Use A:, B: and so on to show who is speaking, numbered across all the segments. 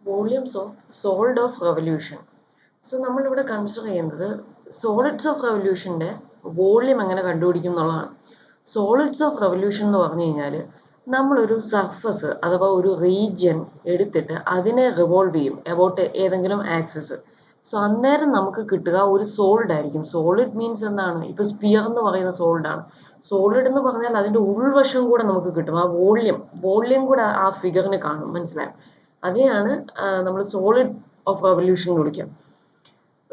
A: Volumes of solid of revolution. So നമ്മളിവിടെ consider ചെയ്യുന്നത് solids of റെവല്യൂഷൻ്റെ volume എങ്ങനെ കണ്ടുപിടിക്കും എന്നുള്ളതാണ്. സോളിഡ്സ് ഓഫ് റെവല്യൂഷൻ എന്ന് പറഞ്ഞു കഴിഞ്ഞാൽ നമ്മളൊരു സർഫസ് അഥവാ ഒരു റീജിയൻ എടുത്തിട്ട് അതിനെ റിവോൾവ് ചെയ്യും എബൌട്ട് ഏതെങ്കിലും ആക്സിസ്. സോ അന്നേരം നമുക്ക് കിട്ടുക ഒരു സോളിഡ് ആയിരിക്കും. സോളിഡ് മീൻസ് എന്താണ്? ഇപ്പോൾ സ്പിയർ എന്ന് പറയുന്ന സോളിഡാണ്. സോളിഡ് എന്ന് പറഞ്ഞാൽ അതിൻ്റെ ഉൾവശം കൂടെ നമുക്ക് കിട്ടും. ആ വോള്യം കൂടെ ആ ഫിഗറിന് കാണും. മനസ്സിലായോ? അതിനെയാണ് നമ്മൾ സോളിഡ് ഓഫ് റെവല്യൂഷൻ എന്ന് വിളിക്കാം.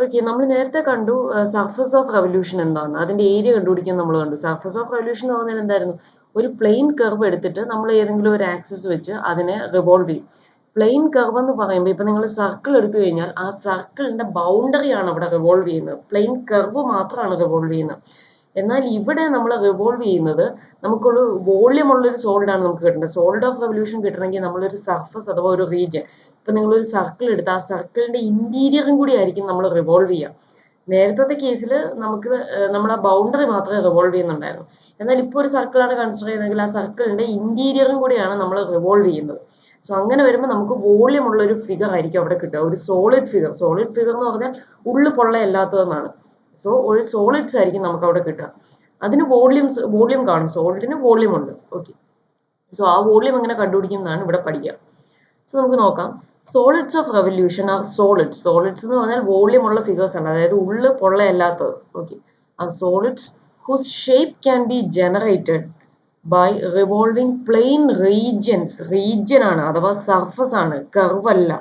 A: ഓക്കെ, നമ്മൾ നേരത്തെ കണ്ടു സർഫസ് ഓഫ് റെവല്യൂഷൻ എന്താണെന്ന്. അതിന്റെ ഏരിയ കണ്ടുപിടിക്കാൻ നമ്മൾ കണ്ടു. സർഫസ് ഓഫ് റെവല്യൂഷൻ എന്ന് പറഞ്ഞാൽ എന്തായിരുന്നു? ഒരു പ്ലെയിൻ കർവ് എടുത്തിട്ട് നമ്മൾ ഏതെങ്കിലും ഒരു ആക്സിസ് വെച്ച് അതിനെ റിവോൾവ് ചെയ്യും. പ്ലെയിൻ കർവ് എന്ന് പറയുമ്പോൾ ഇപ്പൊ നിങ്ങൾ സർക്കിൾ എടുത്തു കഴിഞ്ഞാൽ ആ സർക്കിളിന്റെ ബൗണ്ടറിയാണ് അവിടെ റിവോൾവ് ചെയ്യുന്നത്. പ്ലെയിൻ കർവ് മാത്രമാണ് റിവോൾവ് ചെയ്യുന്നത്. എന്നാൽ ഇവിടെ നമ്മൾ റിവോൾവ് ചെയ്യുന്നത് നമുക്കൊരു വോള്യം ഉള്ളൊരു സോളിഡാണ് നമുക്ക് കിട്ടേണ്ടത്. സോളിഡ് ഓഫ് റെവല്യൂഷൻ കിട്ടണമെങ്കിൽ നമ്മളൊരു സർഫസ് അഥവാ ഒരു റീജിയൻ, ഇപ്പൊ നിങ്ങളൊരു സർക്കിൾ എടുത്ത് ആ സർക്കിളിന്റെ ഇന്റീരിയറും കൂടി ആയിരിക്കും നമ്മൾ റിവോൾവ് ചെയ്യുക. നേരത്തെ കേസിൽ നമുക്ക് നമ്മളെ ബൗണ്ടറി മാത്രമേ റിവോൾവ് ചെയ്യുന്നുണ്ടായിരുന്നു. എന്നാൽ ഇപ്പോൾ ഒരു സർക്കിളാണ് കൺസിഡർ ചെയ്യുന്നതെങ്കിൽ ആ സർക്കിളിന്റെ ഇന്റീരിയറും കൂടിയാണ് നമ്മൾ റിവോൾവ് ചെയ്യുന്നത്. സോ അങ്ങനെ വരുമ്പോൾ നമുക്ക് വോള്യം ഉള്ള ഒരു ഫിഗർ ആയിരിക്കും അവിടെ കിട്ടുക, ഒരു സോളിഡ് ഫിഗർ. സോളിഡ് ഫിഗർ എന്ന് പറഞ്ഞാൽ ഉള്ളു പൊള്ളയല്ലാത്തതെന്നാണ്. സോ ഒരു സോളിഡ്സ് ആയിരിക്കും നമുക്ക് അവിടെ കിട്ടുക. അതിന് വോള്യം കാണും. സോളിഡിന് വോള്യം ഉണ്ട്. ഓക്കെ, സോ ആ വോള്യം എങ്ങനെ കണ്ടുപിടിക്കുന്നതാണ് ഇവിടെ പഠിക്കുക. സോ നമുക്ക് നോക്കാം. Solids of revolution are solids. Solids എന്ന് പറഞ്ഞാൽ വോള്യം ഉള്ള ഫിഗേഴ്സ് ആണ്, അതായത് ഉള്ളു പൊള്ളയല്ലാത്തത്. ഓക്കെ, ആ solids whose shape can be generated by revolving plane regions. Region ആണ് അഥവാ സർഫസ് ആണ്, കർവ് അല്ല.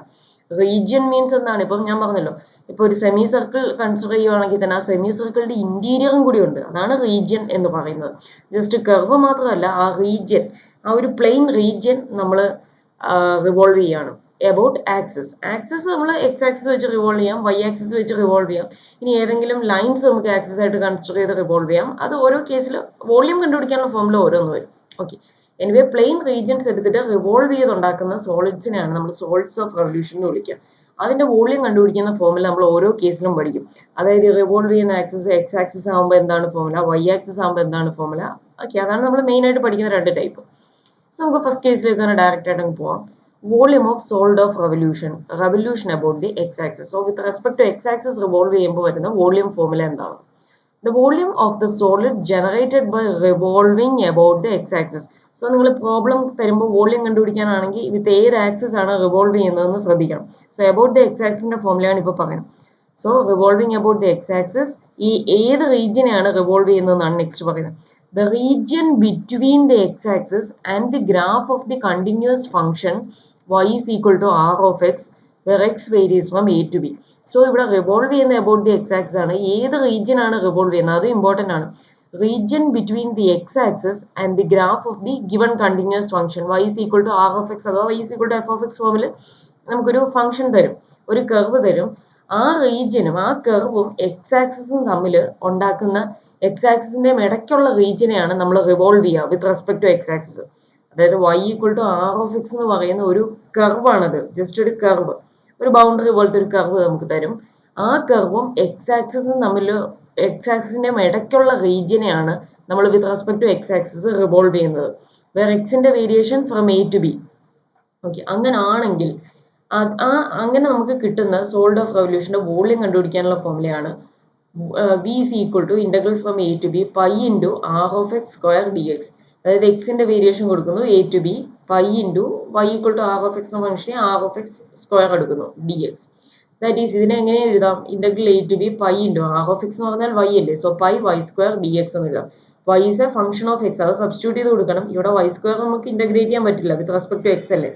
A: റീജിയൻ മീൻസ് എന്താണ്? ഇപ്പം ഞാൻ പറഞ്ഞല്ലോ, ഇപ്പൊ ഒരു സെമി സർക്കിൾ കൺസിഡർ ചെയ്യുവാണെങ്കിൽ തന്നെ ആ സെമി സർക്കിളിന്റെ ഇന്റീരിയറും കൂടി ഉണ്ട്. അതാണ് റീജിയൻ എന്ന് പറയുന്നത്. ജസ്റ്റ് കർവ് മാത്രമല്ല, ആ റീജിയൻ, ആ ഒരു പ്ലെയിൻ റീജിയൻ നമ്മൾ റിവോൾവ് ചെയ്യാണ് എബൌട്ട് ആക്സിസ്. ആക്സിസ് നമ്മൾ എക്സ് ആക്സിസ് വെച്ച് റിവോൾവ് ചെയ്യാം, വൈ ആക്സിസ് വെച്ച് റിവോൾവ് ചെയ്യാം. ഇനി ഏതെങ്കിലും ലൈൻസ് നമുക്ക് ആക്സിസ് ആയിട്ട് കൺസിഡർ ചെയ്ത് റിവോൾവ് ചെയ്യാം. അത് ഓരോ കേസിൽ വോള്യം കണ്ടുപിടിക്കാനുള്ള ഫോമിൽ ഓരോന്ന് വരും. ഓക്കെ, എനിവേ പ്ലെയിൻ റീജിയൻസ് എടുത്തിട്ട് റിവോൾവ് ചെയ്തുണ്ടാക്കുന്ന സോളിഡ്സിനെയാണ് നമ്മൾ സോളിഡ്സ് ഓഫ് റെവല്യൂഷൻ എന്ന് വിളിക്കുക. അതിന്റെ വോള്യം കണ്ടുപിടിക്കുന്ന ഫോമിൽ നമ്മൾ ഓരോ കേസിലും പഠിക്കും. അതായത് റിവോൾവ് ചെയ്യുന്ന ആക്സിസ് എക്സ് ആക്സിസ് ആകുമ്പോൾ എന്താണ് ഫോമുല, വൈ ആക്സിസ് ആകുമ്പോൾ എന്താണ് ഫോമുല. ഓക്കെ, അതാണ് നമ്മൾ മെയിൻ ആയിട്ട് പഠിക്കുന്ന രണ്ട് ടൈപ്പ്. സോ നമുക്ക് ഫസ്റ്റ് കേസിലേക്ക് തന്നെ ഡയറക്റ്റ് ആയിട്ട് പോവാം. Volume of solid of revolution about the x axis. So with respect to x axis revolve ചെയ്യുമ്പോൾ വരുന്ന വോള്യൂം ഫോമുല എന്താണ്? The volume of the solid generated by revolving about the x-axis. So നിങ്ങൾ problem തരുമ്പോൾ volume കണ്ടുപിടിക്കാനാണെങ്കിൽ വിത്ത് ഏത് axis ആണ് revolve ചെയ്യുന്നതെന്ന് ശ്രദ്ധിക്കണം. So about the X ആക്സിന്റെ ഫോമുലയാണ് ഇപ്പോൾ പറയുന്നത്. So revolving about the x axis, ഈ ഏത് റീജിയനെയാണ് റിവോൾവ് ചെയ്യുന്നതെന്നാണ് നെക്സ്റ്റ് പറയുന്നത്. The region between the x axis and the graph of the continuous function y is equal to r of x where x varies from a to b. So ഇവിടെ revolve ചെയ്യുന്ന about the x axis ആണ്. ഏത് region ആണ് revolve ചെയ്യുന്നത് അത് important ആണ്. Region between the x axis and the graph of the given continuous function y is equal to r of x അഥവാ y is equal to f of x ഫോമിൽ നമുക്കൊരു function തരും, ഒരു curve തരും. ആ റീജിയനും ആ കർവും എക്സ് ആക്സിസും തമ്മിൽ ഉണ്ടാക്കുന്ന എക്സ് ആക്സിസിന്റെയും ഇടയ്ക്കുള്ള റീജിയനെയാണ് നമ്മൾ റിവോൾവ് ചെയ്യുക with respect to x axis. അതായത് y equal to r of x എന്ന് പറയുന്ന ഒരു കർവാണത്. ജസ്റ്റ് ഒരു കർവ്, ഒരു ബൗണ്ടറി പോലത്തെ ഒരു കർവ് നമുക്ക് തരും. ആ കർവും എക്സ് ആക്സിസും തമ്മിൽ, എക്സ് ആക്സിസിന്റെയും ഇടയ്ക്കുള്ള റീജിയനെയാണ് നമ്മൾ with respect to x axis revolve ചെയ്യുന്നത്. വേർ എക്സിന്റെ variation from a to b. Okay, അങ്ങനെ ആണെങ്കിൽ അങ്ങനെ നമുക്ക് കിട്ടുന്ന സോൾഡ് ഓഫ് റെവല്യൂഷന്റെ വോള്യം കണ്ടുപിടിക്കാനുള്ള ഫോമുലയാണ് v is equal to integral from a to b pi into r of x square dx. അതായത് എക്സിന്റെ വേരിയേഷൻ കൊടുക്കുന്നു a to b, pi into y equal to r of x എന്ന ഫംഗ്ഷനെ r of x square എടുക്കുന്നു dx. That is, ഇതിനെ എങ്ങനെ എഴുതാം? Integral a to b pi into r of x എന്ന് പറഞ്ഞാൽ y അല്ലേ, so pi y square dx എന്ന് എഴുതാം. y is a function of x, അത് സബ്സ്റ്റിറ്റ്യൂട്ട് ചെയ്ത് കൊടുക്കണം. ഇവിടെ y square നമുക്ക് ഇന്റഗ്രേറ്റ് ചെയ്യാൻ പറ്റില്ല, വിത്ത് റെസ്പെക്ട് ടു x അല്ലേ.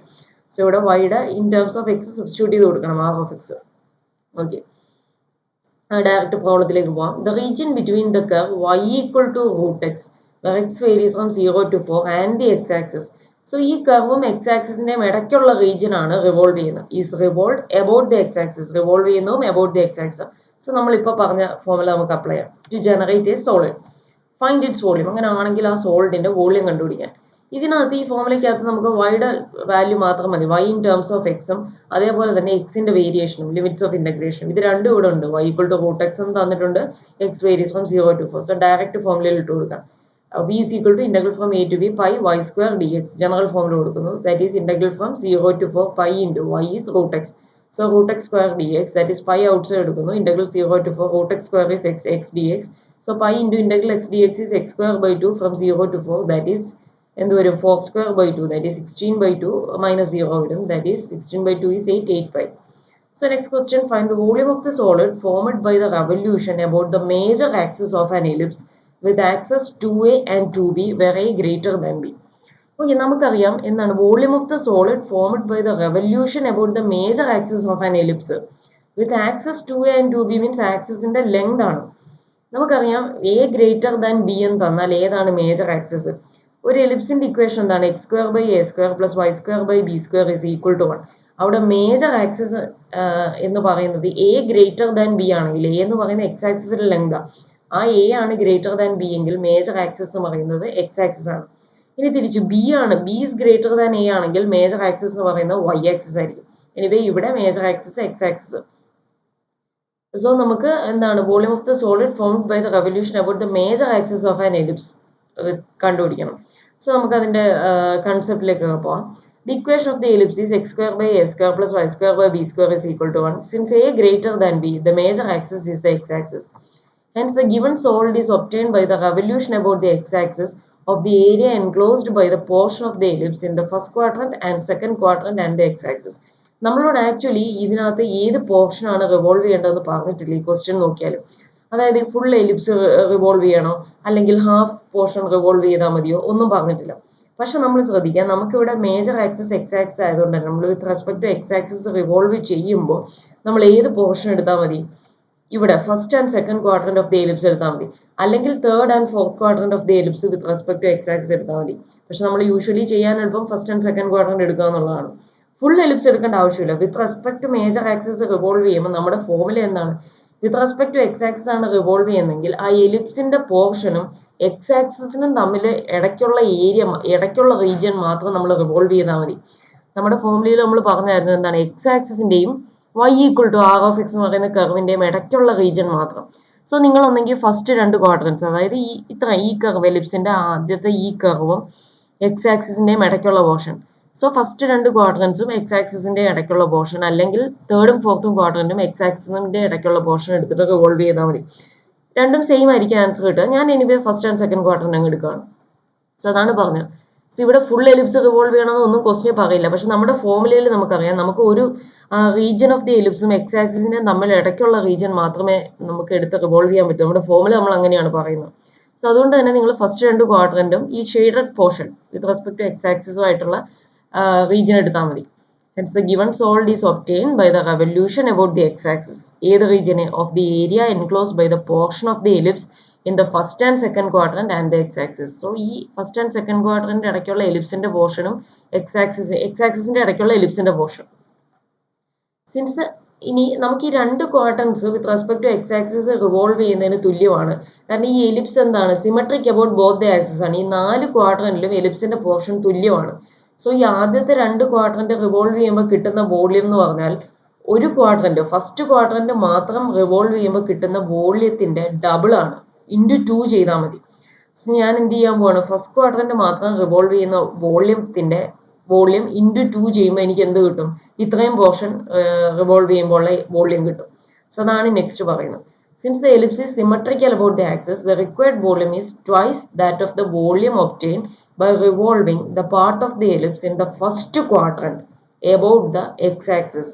A: സോ ഇവിടെ y in terms of x substitute ചെയ്ത് കൊടുക്കണം, r of x. Okay, direct പ്രോബ്ലത്തിലേക്ക് പോവാം. The region between the curve y equal to root x where x varies from 0 to 4 and the x axis. So ഈ കർവും x ആക്സിസിന്റെയും ഇടയ്ക്കുള്ള region ആണ് revolve ചെയ്യുന്നത്. Is revolve about the x axis, revolve ചെയ്യുന്നതും about the x axis. So നമ്മളിപ്പോൾ പറഞ്ഞ formula നമുക്ക് അപ്ലൈ ചെയ്യാം. To generate a solid, find its volume. അങ്ങനെ ആണെങ്കിൽ ആ സോളിഡിന്റെ വോള്യം കണ്ടുപിടിക്കാൻ ഇതിനകത്ത് ഈ ഫോമുലയ്ക്കകത്ത് നമുക്ക് വൈയുടെ വാല്യൂ മാത്രം മതി. y ഇൻ ടേംസ് ഓഫ് എക്സും അതേപോലെ തന്നെ എക്സിന്റെ വേരിയേഷനും ലിമിറ്റ്സ് ഓഫ് ഇന്റഗ്രേഷനും ഇത് രണ്ടും ഇവിടെ ഉണ്ട്. y equal to root x എന്ന് തന്നിട്ടുണ്ട്, x varies from 0 to 4. So direct ഫോമുലയിൽ ഇട്ട് കൊടുക്കാം. v is equal to integral from a to b pi y square dx. General formula കൊടുക്കുന്നു. That is integral from 0 to 4 pi into y is root x. So root x square dx, that is pi outside എടുക്കുന്നു. Integral 0 to 4 root x square is x dx. So pi into integral x dx is x square by 2 from 0 to 4, that is എന്ത് വരും 4 square by 2, that is 16 by 2 minus 0 വരും, that is 16 by 2 is 885. So next question, find the volume of the solid formed by the revolution about the major axis of an ellipse with axes 2a and 2b where a greater than b. Okay, നമുക്കറിയാം എന്താണ് volume of the solid formed by the revolution about the major axis of an ellipse with axes 2a and 2b means ആക്സിസിന്റെ length ആണ്. നമുക്കറിയാം A greater than B എന്ന് തന്നാൽ ഏതാണ് major axis? ഒരു എലിപ്സിന്റെ ഇക്വേഷൻ എന്താണ്? X square by a square plus y square by b square is equal to 1. അവിടെ മേജർ ആക്സിസ് എന്ന് പറയുന്നത് എ ഗ്രേറ്റർ ദാൻ ബി ആണെങ്കിൽ, എ എന്ന് പറയുന്നത് എക്സ് ആക്സിസിന്റെ ലെങ്ത്, ആ എ ആണ് ഗ്രേറ്റർ ദാൻ ബി എങ്കിൽ മേജർ ആക്സിസ് എന്ന് പറയുന്നത് എക്സ് ആക്സിസ് ആണ്. ഇനി തിരിച്ച് ബി ആണ്, b is greater than a ആണെങ്കിൽ മേജർ ആക്സിസ് എന്ന് പറയുന്നത് വൈ ആക്സിസ് ആയിരിക്കും. എനിവേ ഇവിടെ major axis x axis. So നമുക്ക് എന്താണ് volume of the solid formed by the revolution about the major axis of an ellipse കണ്ടുപിടിക്കണം. So നമുക്ക് അതിന്റെ കൺസെപ്റ്റിലേക്ക് പോവാം. The equation of the ellipse is x square by a square plus y square by b square is equal to 1. Since a greater than b, the major axis is the x-axis. Hence, the given solid is obtained by the revolution about the x-axis of the area enclosed by the portion of the ellipse in the first quadrant and second quadrant and the x-axis. നമ്മളോട് actually ഇതിനകത്ത് ഏത് portion ആണ് revolve ചെയ്യേണ്ടതെന്ന് പറഞ്ഞിട്ടില്ല ഈ question നോക്കിയാലും. അതായത് full ellipse revolve ചെയ്യണോ അല്ലെങ്കിൽ ഹാഫ് പോർഷൻ റിവോൾവ് ചെയ്താൽ മതിയോ ഒന്നും പറഞ്ഞിട്ടില്ല. പക്ഷെ നമ്മൾ ശ്രദ്ധിക്കാം, നമുക്കിവിടെ മേജർ ആക്സിസ് എക്സ് ആക്സിസ് ആയതുകൊണ്ട് തന്നെ നമ്മൾ with respect to x axis revolve ചെയ്യുമ്പോൾ നമ്മൾ ഏത് പോർഷൻ എടുത്താൽ മതി? ഇവിടെ first and second quadrant of the ellipse എടുത്താൽ മതി, അല്ലെങ്കിൽ third and fourth quadrant of the ellipse with respect to x axis എടുത്താൽ മതി. പക്ഷെ നമ്മൾ യൂഷ്വലി ചെയ്യാൻ എളുപ്പം ഫസ്റ്റ് ആൻഡ് സെക്കൻഡ് ക്വാഡ്രന്റ് എടുക്കുക എന്നുള്ളതാണ്. ഫുൾ എലിപ്സ് എടുക്കേണ്ട ആവശ്യമില്ല. With respect to major axis revolve ചെയ്യുമ്പോൾ നമ്മുടെ ഫോർമുല എന്താണ്? With respect to x axis ആണ് റിവോൾവ് ചെയ്യുന്നതെങ്കിൽ ആ എലിപ്സിന്റെ പോർഷനും എക്സ് ആക്സിസിനും തമ്മിൽ ഇടയ്ക്കുള്ള ഏരിയ, ഇടയ്ക്കുള്ള റീജിയൻ മാത്രം നമ്മൾ റിവോൾവ് ചെയ്താൽ മതി. നമ്മുടെ ഫോർമുലയിൽ നമ്മൾ പറഞ്ഞായിരുന്നു എന്താണ്? എക്സ് ആക്സിസിന്റെയും y equal to r of x എന്ന് പറയുന്ന കർവിന്റെയും ഇടയ്ക്കുള്ള റീജിയൻ മാത്രം. സോ നിങ്ങൾ ഒന്നെങ്കിൽ ഫസ്റ്റ് രണ്ട് ക്വാഡ്രൻസ്, അതായത് ഈ കർവ് എലിപ്സിന്റെ ആദ്യത്തെ ഈ കർവും എക്സ് ആക്സിസിന്റെയും ഇടയ്ക്കുള്ള പോർഷൻ, സോ ഫസ്റ്റ് രണ്ട് ക്വാഡ്രൻസും എക്സ് ആക്സിസിന്റെ ഇടയ്ക്കുള്ള പോർഷൻ, അല്ലെങ്കിൽ തേർഡും ഫോർത്തും ക്വാഡ്രന്റും എക്സ് ആക്സിസിന്റെ ഇടയ്ക്കുള്ള പോർഷൻ എടുത്തിട്ട് റിവോൾവ് ചെയ്താൽ മതി. രണ്ടും സെയിം ആയിരിക്കും ആൻസർ കിട്ടുക. ഞാൻ anyway first and second quadrant അങ്ങ് എടുക്കുകയാണ്. സോ അതാണ് പറഞ്ഞത്. സോ ഇവിടെ ഫുൾ എലിപ്സ് റിവോൾവ് ചെയ്യണമെന്നൊന്നും ക്വസ്റ്റ്യൻ പറയില്ല. പക്ഷെ നമ്മുടെ ഫോർമുലയിൽ നമുക്കറിയാം നമുക്ക് ഒരു റീജിയൻ ഓഫ് ദി എലിപ്സും എക്സ് ആക്സിസിന്റെയും തമ്മിൽ ഇടയ്ക്കുള്ള റീജിയൻ മാത്രമേ നമുക്ക് എടുത്ത് റിവോൾവ് ചെയ്യാൻ പറ്റൂ. നമ്മുടെ ഫോർമുല നമ്മൾ അങ്ങനെയാണ് പറയുന്നത്. സോ അതുകൊണ്ട് തന്നെ നിങ്ങൾ ഫസ്റ്റ് രണ്ട് ക്വാഡ്രന്റും ഈ shaded portion with respect to x ആക്സിസുമായിട്ടുള്ള region എടുത്താൽ മതി. Hence the given solid is obtained by the revolution about the x-axis. ഏത് region? Of the area enclosed by the portion of the ellipse in the first and second quadrant and the x-axis. So ഈ first and second quadrant ഇടയ്ക്കുള്ള എലിപ്സിന്റെ പോർഷനും x-axisന്റെ ഇടയ്ക്കുള്ള എലിപ്സിന്റെ portion. Since ഇനി നമുക്ക് ഈ രണ്ട് quadrants with respect to x axis revolve ചെയ്യുന്നതിന് തുല്യമാണ്. കാരണം ഈ എലിപ്സ് എന്താണ്? Symmetric about both the axis ആണ്. ഈ 4 ക്വാഡ്രന്റിലും എലിപ്സിന്റെ പോർഷൻ തുല്യമാണ്. സോ ഈ ആദ്യത്തെ രണ്ട് ക്വാഡ്രന്റ് റിവോൾവ് ചെയ്യുമ്പോൾ കിട്ടുന്ന വോളിയം എന്ന് പറഞ്ഞാൽ ഒരു ക്വാഡ്രന്റ്, ഫസ്റ്റ് ക്വാഡ്രന്റ് മാത്രം റിവോൾവ് ചെയ്യുമ്പോൾ കിട്ടുന്ന വോളിയത്തിന്റെ ഡബിൾ ആണ്. ഇൻറ്റു 2 ചെയ്താൽ മതി. സോ ഞാൻ എന്ത് ചെയ്യാൻ പോവാണ്? ഫസ്റ്റ് ക്വാഡ്രന്റ് മാത്രം റിവോൾവ് ചെയ്യുന്ന വോളിയത്തിന്റെ വോളിയം ഇൻറ്റു 2 ചെയ്യുമ്പോൾ എനിക്ക് എന്ത് കിട്ടും? ഇത്രയും പോർഷൻ റിവോൾവ് ചെയ്യുമ്പോൾ വോളിയം കിട്ടും. സോ അതാണ് നെക്സ്റ്റ് പറയുന്നത്. Since the ellipse is symmetrical about the axis, the required volume is twice that of the volume obtained by revolving the part of the ellipse in the first quadrant about the x-axis.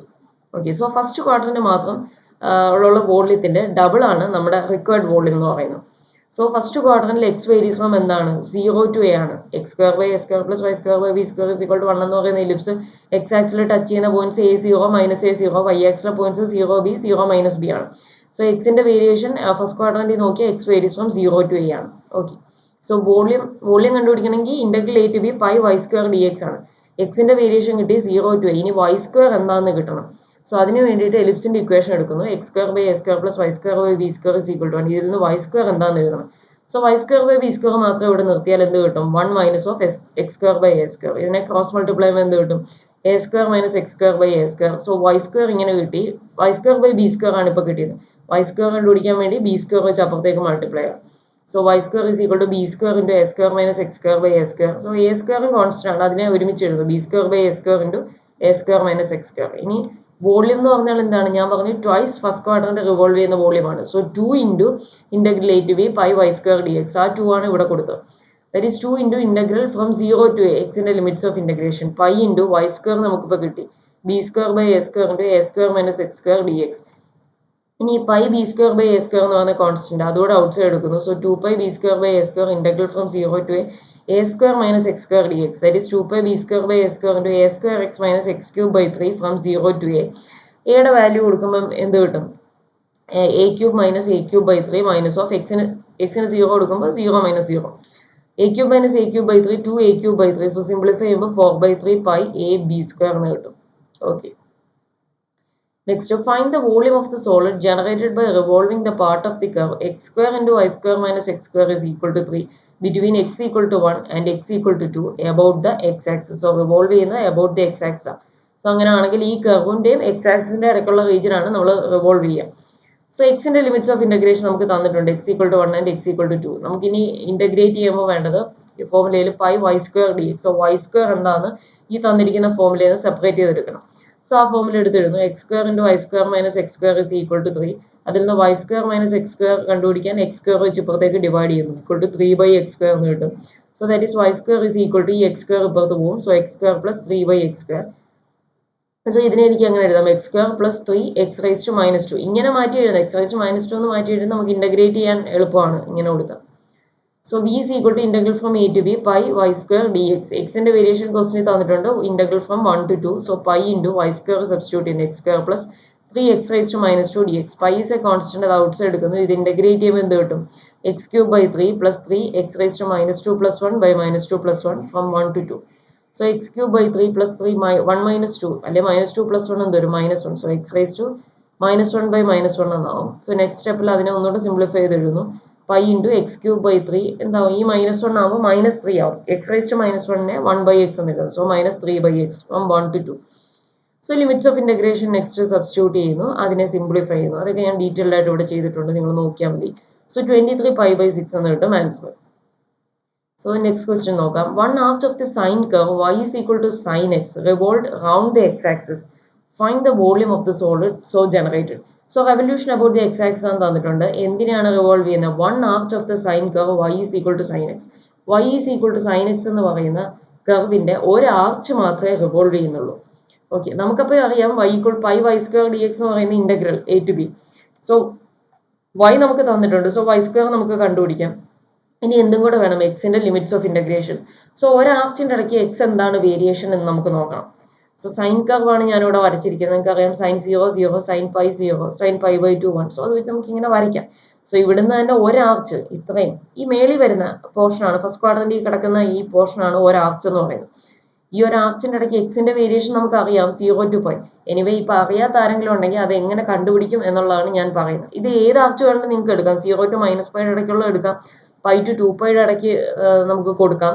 A: Okay, so first quadrant മാത്രം ഉള്ള വോളിയത്തിന്റെ double ആണ് നമ്മുടെ required volume എന്ന് പറയുന്നത്. So first ക്വാഡ്രന്റിൽ x varies from എന്താണ്? 0 to a ആണ്. X square by a square plus y square by b square is equal to 1 എന്ന് പറയുന്ന എലിപ്സ് എക്സ് ആക്സിൽ ടച്ച് ചെയ്യുന്ന points a0 minus a0, y ആക്സിലെ പോയിന്റ്സ് 0b 0 മൈനസ് b ആണ്. So എക്സിന്റെ variation first ക്വാഡ്രന്റിൽ നോക്കിയാൽ x varies from 0 to a ആണ്. ഓക്കെ, സോ വോളിയം കണ്ടുപിടിക്കണമെങ്കിൽ integral a to b pi y square d x ആണ്. എക്സിന്റെ വേരിയേഷൻ കിട്ടി 0 to a. ഇനി വൈ സ്ക്വയർ എന്താണെന്ന് കിട്ടണം. സോ അതിന് വേണ്ടിയിട്ട് എലിപ്സിന്റെ ഇക്വേഷൻ എടുക്കുന്നു. X square by a square plus y square by b square is equal to 1. ഇതിൽ നിന്ന് വൈ സ്ക്വയർ എന്താണെന്ന് എഴുതണം. So y square by b square മാത്രം ഇവിടെ നിർത്തിയാൽ എന്ത് കിട്ടും? 1 minus of x square by a square. ഇതിനെ ക്രോസ് മൾട്ടിപ്ലൈ ചെയ്യുമ്പോൾ എന്ത് കിട്ടും? A square minus x square by a square. So y square ഇങ്ങനെ കിട്ടി. Y square by b square ആണ് ഇപ്പോൾ കിട്ടിയത്. വൈ സ്ക്വയർ കണ്ടുപിടിക്കാൻ വേണ്ടി ബി സ്ക്വയർ വെച്ച് അപ്പുറത്തേക്ക് മൾട്ടിപ്ലൈ ചെയ്യാം. So y square is equal to b square into a square minus x square by a square. So a square constant ആണ്, അതിനെ ഒരുമിച്ച് എഴുതും b square by a square into a square minus x square. ഇനി volume എന്ന് പറഞ്ഞാൽ എന്താണ്? ഞാൻ പറഞ്ഞു ട്വൈസ് ഫസ്റ്റ് ക്വാഡ്രന്റ് റിവോൾവ് ചെയ്യുന്ന വോളിയമാണ്. So 2 into integral a to b pi y square dx. ആ 2 ആണ് ഇവിടെ കൊടുത്തത്. That is 2 into integral from 0 to a, x in the limits of integration. Pi into y square നമുക്കിപ്പോൾ കിട്ടി. b square by a square into a square minus x square dx. ഇനി pi b square by a square എന്ന് പറയുന്ന constant അതുകൂടെ outside എടുക്കുന്നു. So 2 pi b square by a square integral from 0 to a square minus x square d x. That is 2 pi b square by a square into a square x minus x cube by 3 from 0 to a. എയുടെ value കൊടുക്കുമ്പോൾ എന്ത് കിട്ടും? A cube minus a cube by 3 minus of എക്സിന് 0 കൊടുക്കുമ്പോൾ 0 minus 0. A cube minus a cube by 3 2 a cube by 3. So simplify ചെയ്യുമ്പോൾ 4 by 3 pi a b square എന്ന് കിട്ടും. Okay. Next, to find the volume of the solid generated by revolving the part of the curve x square into y square minus x square is equal to 3 between x equal to 1 and x equal to 2 about the x-axis. So, revolve ചെയ്യുന്ന about the x-axis. So, അങ്ങനെ ആണെങ്കിൽ ഈ കർവിന്റെയും x-axisന്റെ ഇടയ്ക്കുള്ള region ആണ് നമ്മൾ revolve ചെയ്യുക. So എക്സിന്റെ limits of integration നമുക്ക് തന്നിട്ടുണ്ട്, x equal to 1 and x equal to 2. നമുക്ക് ഇനി ഇന്റഗ്രേറ്റ് ചെയ്യുമ്പോൾ വേണ്ടത് ഈ ഫോർമുലയിൽ pi y square dx. So y square എന്താണെന്ന് ഈ തന്നിരിക്കുന്ന ഫോർമുലയിൽ നിന്ന് സെപ്പറേറ്റ് ചെയ്തെടുക്കണം. സോ ആ ഫോർമുല എടുത്തിരുന്നു, x square into y square minus x square is equal to 3. അതിൽ നിന്ന് y square minus x square കണ്ടുപിടിക്കാൻ എക്സ് സ്ക്വയർ വെച്ച് ഇപ്പുറത്തേക്ക് ഡിവൈഡ് ചെയ്യുന്നു, equal to 3 by x square എന്ന് കിട്ടും. So that is y square is equal to ഈ x square ഇപ്പുറത്ത് പോകും. So x square plus 3 by x square. So ഇതിനെ എനിക്ക് അങ്ങനെ എഴുതാം, x square plus 3 x raise to minus 2. ഇങ്ങനെ മാറ്റി എഴുതാം, എക്സ് റൈസ് ടു മൈനസ് 2 എന്ന് മാറ്റി എഴുതാൻ നമുക്ക് ഇന്റഗ്രേറ്റ് ചെയ്യാൻ എളുപ്പമാണ് ഇങ്ങനെ കൊടുത്താൽ. So v is equal to integral from a to b pi y square dx. X ന്റെ വേരിയേഷൻ ക്വസ്റ്റ്യൻ തന്നിട്ടുണ്ട്, integral from 1 to 2. So pi into y square substitute ചെയ്യുന്നു, x square plus 3x raised to minus 2 dx. Pi is a constant, അത് out side എടുക്കുന്നു. ഇത് integrate ചെയ്യുമ്പോൾ എന്ത് കിട്ടും? x cube by 3 plus 3x raised to minus 2 plus 1 by minus 2 plus 1 from 1 to 2. So x cube by 3 plus 3 1 minus 2 അല്ലെ minus 2 plus 1 എന്ത് വരും? minus 1. So x raised to minus 1 by minus 1 എന്നാവും. So next സ്റ്റെപ്പിൽ അതിനെ ഒന്നുകൂടെ simplify ചെയ്ത് എഴുതുന്നു, pi into x cube by 3 എന്താവും? ഈ മൈനസ് 1 ആവുമ്പോൾ മൈനസ് 3 ആവും. എക്സ് റൈസ് ടു മൈനസ് 1നെ 1 ബൈ എക്സ് എന്ന് എഴുതും. So minus 3 by x from 1 to 2. So limits of integration next substitute ചെയ്യുന്നു, അതിനെ സിംപ്ലിഫൈ ചെയ്യുന്നു. അതൊക്കെ ഞാൻ ഡീറ്റെയിൽഡ് ആയിട്ട് ഇവിടെ ചെയ്തിട്ടുണ്ട്, നിങ്ങൾ നോക്കിയാൽ മതി. സോ 23 പൈ ബൈ 6 എന്ന് കിട്ടും ആൻസർ. സോ നെക്സ്റ്റ് ക്വസ്റ്റ്യൻ നോക്കാം. 1/2 of the sine curve y is equal to sin x revolved round the x-axis. Find the volume of the solid so generated. So revolution about the x axis ആണ് തന്നിട്ടുണ്ട്. എന്തിനാണ് revolve ചെയ്യുന്നത്? 1/2 of the sine curve y is equal to sin x. y is equal to sin x എന്ന് പറയുന്ന കർവിന്റെ ഒരു arch മാത്രമേ revolve ചെയ്യുന്നുള്ളൂ. ഓക്കെ, നമുക്കപ്പോൾ അറിയാം y equal pi y square dx എന്ന് പറയുന്ന integral a to b. So y നമുക്ക് തന്നിട്ടുണ്ട്, സോ y square നമുക്ക് കണ്ടുപിടിക്കാം. ഇനി എന്തും കൂടെ വേണം, എക്സിന്റെ ലിമിറ്റ്സ് ഓഫ് ഇന്റഗ്രേഷൻ. സോ ഒരു ആർച്ചിന്റെ ഇടയ്ക്ക് എക്സ് എന്താണ് വേരിയേഷൻ എന്ന് നമുക്ക് നോക്കാം. സോ സൈൻ കർവ് ആണ് ഞാനിവിടെ വരച്ചിരിക്കുന്നത്. നിങ്ങൾക്ക് അറിയാം sine 0 0, sine pi 0, sine pi by 2 1. So അത് വെച്ച് നമുക്ക് ഇങ്ങനെ വരയ്ക്കാം. സോ ഇവിടുന്ന് തന്നെ ഒരു ആർച്ച് ഇത്രയും ഈ മേളിൽ വരുന്ന പോർഷനാണ്, ഫസ്റ്റ് ക്വാഡ്രന്റിൽ കിടക്കുന്ന ഈ പോർഷനാണ് ഒരു ആർച്ച് എന്ന് പറയുന്നത്. ഈ ഒരു ആർച്ചിന്റെ ഇടയ്ക്ക് എക്സിന്റെ വേരിയേഷൻ നമുക്ക് അറിയാം 0 to പൈ. എനിവേ ഇപ്പൊ അറിയാത്ത ആരെങ്കിലും ഉണ്ടെങ്കിൽ അത് എങ്ങനെ കണ്ടുപിടിക്കും എന്നുള്ളതാണ് ഞാൻ പറയുന്നത്. ഇത് ഏത് ആർച്ച് വേണമെങ്കിലും നിങ്ങൾക്ക് എടുക്കാം, 0 to മൈനസ് പൈയുടെ ഇടയ്ക്കുള്ള എടുക്കാം, പൈ ടു 2 പൈയുടെ ഇടയ്ക്ക് നമുക്ക് കൊടുക്കാം.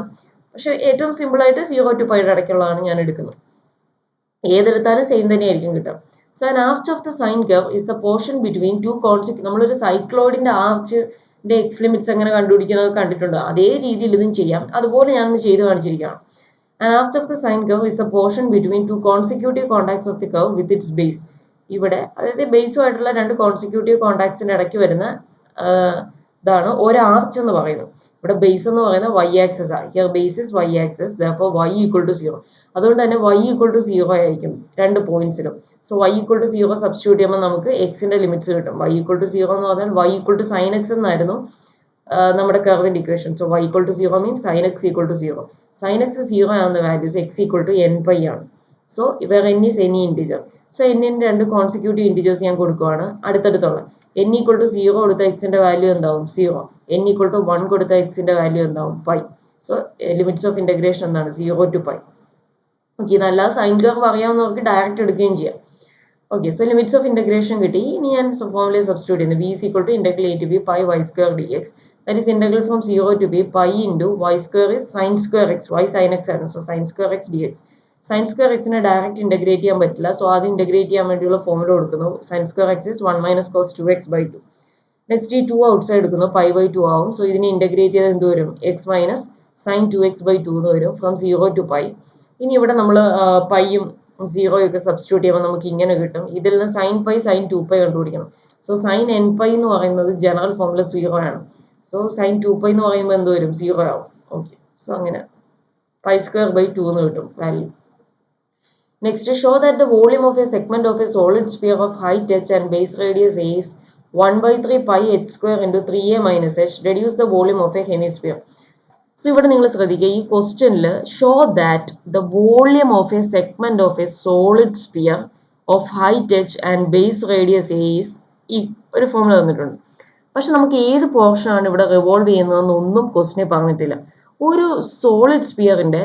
A: പക്ഷെ ഏറ്റവും സിമ്പിൾ ആയിട്ട് 0 to പൈയുടെ ഇടയ്ക്കുള്ളതാണ് ഞാൻ എടുക്കുന്നത്. ഏതെടുത്താലും സെയിം തന്നെയായിരിക്കും കിട്ടുക. So an arch of the sine curve is the portion between two നമ്മളൊരു സൈക്ലോയിഡിന്റെ ആർച്ചിന്റെ എക്സ് ലിമിറ്റ്സ് എങ്ങനെ കണ്ടുപിടിക്കുന്നത് കണ്ടിട്ടുണ്ട്, അതേ രീതിയിൽ ഇതും ചെയ്യാം. അതുപോലെ ഞാനൊന്ന് ചെയ്ത് കാണിച്ചിരിക്കുകയാണ്. An arch of the sine curve is the portion between two consecutive contacts of the curve with its base. ഇവിടെ അതായത് ബേസുമായിട്ടുള്ള രണ്ട് കോൺസിക്യൂട്ടീവ് കോൺടാക്ട്സിന്റെ ഇടയ്ക്ക് വരുന്ന ഇതാണ് ഒരു ആർച്ച് എന്ന് പറയുന്നത്. ഇവിടെ ബേസ് എന്ന് പറയുന്നത് y ആക്സിസ് ആണ്. Here base is y axis, therefore y equal to 0. അതുകൊണ്ട് തന്നെ y equal to 0 ആയിരിക്കും രണ്ട് പോയിന്റ്സിലും. So y equal to 0 substitute ചെയ്യുമ്പോൾ നമുക്ക് എക്സിന്റെ ലിമിറ്റ്സ് കിട്ടും. y equal to 0 എന്ന് പറഞ്ഞാൽ y equal to sin x എന്നായിരുന്നു നമ്മുടെ കർവിന്റെ ഇക്വേഷൻ. So y equal to 0 means sin x equal to 0. sin x 0 ആകുന്ന values x equal to n pi ആണ്. So where n is any integer. സോ n ന്റെ രണ്ട് കോൺസിക്യൂട്ടീവ് ഇന്റിജേഴ്സ് ഞാൻ കൊടുക്കുവാണ് അടുത്തടുത്തുള്ള. n equal to 0 കൊടുത്ത എക്സിന്റെ വാല്യൂ എന്താവും? 0. n equal to 1 കൊടുത്ത എക്സിന്റെ വാല്യൂ എന്താവും? Pi. So limits of integration എന്താണ്? 0 to പൈ. ഓക്കെ, ഇതല്ലാതെ സൈൻ കർവ് അറിയാവുന്നവർക്ക് ഡയറക്റ്റ് എടുക്കുകയും ചെയ്യാം. Okay, so limits of integration കിട്ടി. ഇനി ഞാൻ ഫോർമുല സബ്സ്റ്റിറ്റ്യൂട്ട് ചെയ്യുന്നു. v is equal to integral a to b pi y square dx. That is integral from 0 to b pi into y square is sin square x. y sin x ആണ്. So sin square x dx. sin square x നെ direct integrate ചെയ്യാൻ പറ്റില്ല. So അത് integrate ചെയ്യാൻ വേണ്ടിയുള്ള formula കൊടുക്കുന്നു. sin square x is 1 minus cos 2x by 2. Next ഈ 2 outside എടുക്കുന്നു, പൈ ബൈ 2 ആവും. സോ ഇതിനെ ഇന്റഗ്രേറ്റ് ചെയ്ത് എന്ത് വരും, എക്സ് മൈനസ് സൈൻ 2x/2 എന്ന് വരും ഫ്രം 0 to പൈ. ഇനി ഇവിടെ നമ്മൾ പൈയും 0 ഒക്കെ സബ്സ്റ്റിറ്റ്യൂട്ട് ചെയ്യുമ്പോൾ നമുക്ക് ഇങ്ങനെ കിട്ടും. ഇതിൽ നിന്ന് സൈൻ പൈ സൈൻ 2π കണ്ടുപിടിക്കണം. സോ സൈൻ n പൈ എന്ന് പറയുന്നത് ജനറൽ ഫോമുല 0 ആണ്. സോ സൈൻ 2π എന്ന് പറയുമ്പോൾ എന്ത് വരും, 0 ആവും. ഓക്കെ, സോ അങ്ങനെ π²/2 എന്ന് കിട്ടും value. Next, show that the volume of A segment of A solid sphere of height h and base radius a is 1/3 π h² into 3a minus h. Reduce the volume of a hemisphere. So ഇവിടെ നിങ്ങൾ ശ്രദ്ധിക്കുക, ഈ ക്വസ്റ്റ്യനിൽ show that the volume of A segment of A solid sphere of height h and base radius a is ഈ ഒരു formula തന്നിട്ടുണ്ട്. പക്ഷെ നമുക്ക് ഏത് പോർഷൻ ആണ് ഇവിടെ റിവോൾവ് ചെയ്യുന്നതെന്നൊന്നും ക്വസ്റ്റ്യനെ പറഞ്ഞിട്ടില്ല. ഒരു സോളിഡ് സ്ഫിയറിന്റെ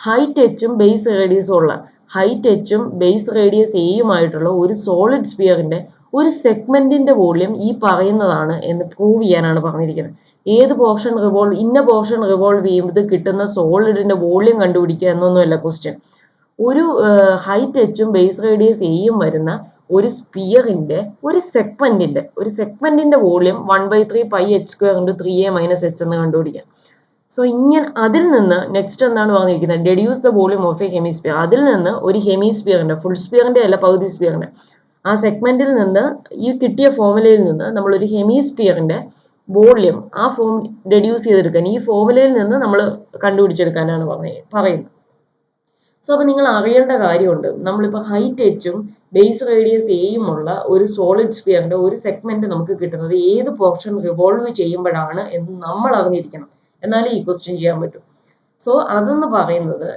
A: ഹൈറ്റ് എച്ചും ബേസ് റേഡിയസും ഉള്ള, ഹൈറ്റ് എച്ചും ബേസ് റേഡിയസ് എയുമായിട്ടുള്ള ഒരു സോളിഡ് സ്ഫിയറിന്റെ ഒരു സെഗ്മെന്റിന്റെ വോളിയം ഈ പറയുന്നതാണ് എന്ന് പ്രൂവ് ചെയ്യാനാണ് പറഞ്ഞിരിക്കുന്നത്. ഏത് പോർഷൻ റിവോൾവ്, ഇന്ന പോർഷൻ റിവോൾവ് ചെയ്യുമ്പോൾ കിട്ടുന്ന സോളിഡിന്റെ വോളിയം കണ്ടുപിടിക്കുക എന്നൊന്നുമല്ല ക്വസ്റ്റ്യൻ. ഒരു ഹൈറ്റ് എച്ചും ബേസ് റേഡിയസ് എയും വരുന്ന ഒരു സ്പിയറിന്റെ ഒരു സെഗ്മെന്റിന്റെ volume 1/3 π h² into 3a minus h എന്ന് കണ്ടുപിടിക്കാം. സോ ഇങ്ങനെ അതിൽ നിന്ന് നെക്സ്റ്റ് എന്താണ് പറഞ്ഞിരിക്കുന്നത്, deduce the volume of A hemisphere. അതിൽ നിന്ന് ഒരു ഹെമിസ്ഫിയറിന്റെ, ഫുൾ സ്പിയറിന്റെ അല്ല പകുതി സ്പിയറിന്റെ, ആ സെഗ്മെന്റിൽ നിന്ന് ഈ കിട്ടിയ ഫോമുലയിൽ നിന്ന് നമ്മൾ ഒരു ഹെമിസ്ഫിയറിന്റെ വോളിയം ആ ഫോം ഡെഡ്യൂസ് ചെയ്തെടുക്കാൻ, ഈ ഫോമുലയിൽ നിന്ന് നമ്മൾ കണ്ടുപിടിച്ചെടുക്കാനാണ് പറയുന്നത്. സോ അപ്പോൾ നിങ്ങൾ അറിയേണ്ട കാര്യമുണ്ട്, നമ്മളിപ്പോൾ ഹൈറ്റ് എച്ചും ബേസ് റേഡിയസ് എയും ഉള്ള ഒരു സോളിഡ് സ്ഫിയറിന്റെ ഒരു സെഗ്മെന്റ് നമുക്ക് കിട്ടുന്നത് ഏത് പോർഷൻ റിവോൾവ് ചെയ്യുമ്പോഴാണ് എന്ന് നമ്മൾ അറിഞ്ഞിരിക്കണം. എന്നാലേ ഈ ക്വസ്റ്റ്യൻ ചെയ്യാൻ പറ്റും. സോ അതെന്ന് പറയുന്നത്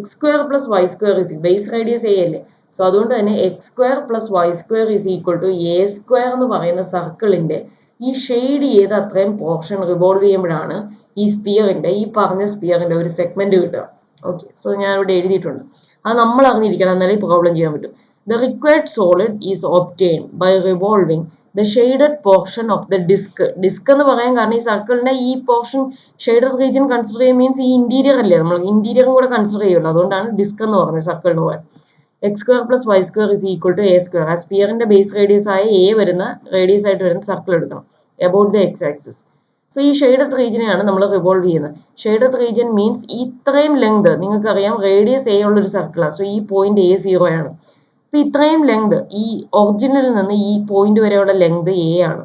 A: x² + y² base radius A അല്ലേ. സോ അതുകൊണ്ട് തന്നെ x² + y² = a² എന്ന് പറയുന്ന സർക്കിളിന്റെ ഈ ഷെയ്ഡ് ചെയ്ത് അത്രയും പോർഷൻ റിവോൾവ് ചെയ്യുമ്പോഴാണ് ഈ സ്പിയറിന്റെ, ഈ പറഞ്ഞ സ്പിയറിന്റെ ഒരു സെഗ്മെന്റ് കിട്ടുക. ഓക്കെ, സോ ഞാൻ ഇവിടെ എഴുതിയിട്ടുണ്ട്, അത് നമ്മൾ അറിഞ്ഞിരിക്കണം, എന്നാലേ ഈ പ്രോബ്ലം ചെയ്യാൻ പറ്റും. The required solid is obtain by revolving the shaded portion of the disc. Disc എന്ന് പറയാൻ കാരണം ഈ സർക്കിളിന്റെ ഈ പോർഷൻ ഷെയ്ഡഡ് റീജിയൻ കൺസിഡർ ചെയ്യുക മീൻസ് ഈ ഇന്റീരിയർ അല്ലേ, നമ്മൾ ഇന്റീരിയറും കൂടെ കൺസിഡർ ചെയ്യുമല്ലോ, അതുകൊണ്ടാണ് ഡിസ്ക് എന്ന് പറഞ്ഞത് സർക്കിളിന് പോകാൻ. x² + y² = a². ആ സ്പിയറിന്റെ ബേസ് റേഡിയസ് ആയ എ വരുന്ന റേഡിയസ് ആയിട്ട് വരുന്ന സർക്കിൾ എടുക്കണം about the x axis. So ഈ ഷെയ്ഡഡ് റീജിയനെയാണ് നമ്മൾ റിവോൾവ് ചെയ്യുന്നത്. ഷെയ്ഡഡ് റീജിയൻ മീൻസ് ഇത്രയും ലെങ്ത്, നിങ്ങൾക്കറിയാം റേഡിയസ് എ ഉള്ള ഒരു സർക്കിളാണ്. സോ ഈ പോയിന്റ് A0 ആണ്. അപ്പൊ ഇത്രയും ലെങ്ത്, ഈ ഒറിജിനിൽ നിന്ന് ഈ പോയിന്റ് വരെയുള്ള ലെങ്ത് എ ആണ്.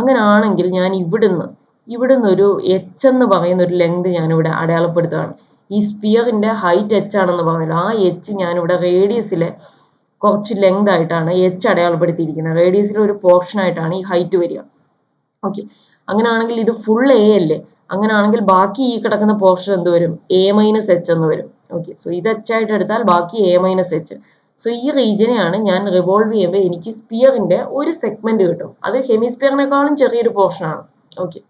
A: അങ്ങനെയാണെങ്കിൽ ഞാൻ ഇവിടുന്ന് ഒരു h എന്ന് പറയുന്ന ഒരു ലെങ്ത് ഞാനിവിടെ അടയാളപ്പെടുത്തുകയാണ്. ഈ സ്പിയറിന്റെ ഹൈറ്റ് h ആണെന്ന് പറഞ്ഞല്ലോ, ആ h ഞാനിവിടെ റേഡിയസിലെ കുറച്ച് ലെങ്ത് ആയിട്ടാണ് h അടയാളപ്പെടുത്തിയിരിക്കുന്നത്. റേഡിയസിലെ ഒരു പോർഷൻ ആയിട്ടാണ് ഈ ഹൈറ്റ് വരിക. ഓക്കെ, അങ്ങനെയാണെങ്കിൽ ഇത് ഫുൾ എ അല്ലേ, അങ്ങനെയാണെങ്കിൽ ബാക്കി ഈ കിടക്കുന്ന പോർഷൻ എന്ത് വരും, a - h എന്ന് വരും. ഓക്കെ, സോ ഇത് h ആയിട്ട് എടുത്താൽ ബാക്കി a - h. സോ ഈ റീജിയനെയാണ് ഞാൻ റിവോൾവ് ചെയ്യുമ്പോൾ എനിക്ക് സ്പിയറിന്റെ ഒരു സെഗ്മെന്റ് കിട്ടും. അത് ഹെമിസ്പിയറിനേക്കാളും ചെറിയൊരു പോർഷൻ ആണ്. ഓക്കെ,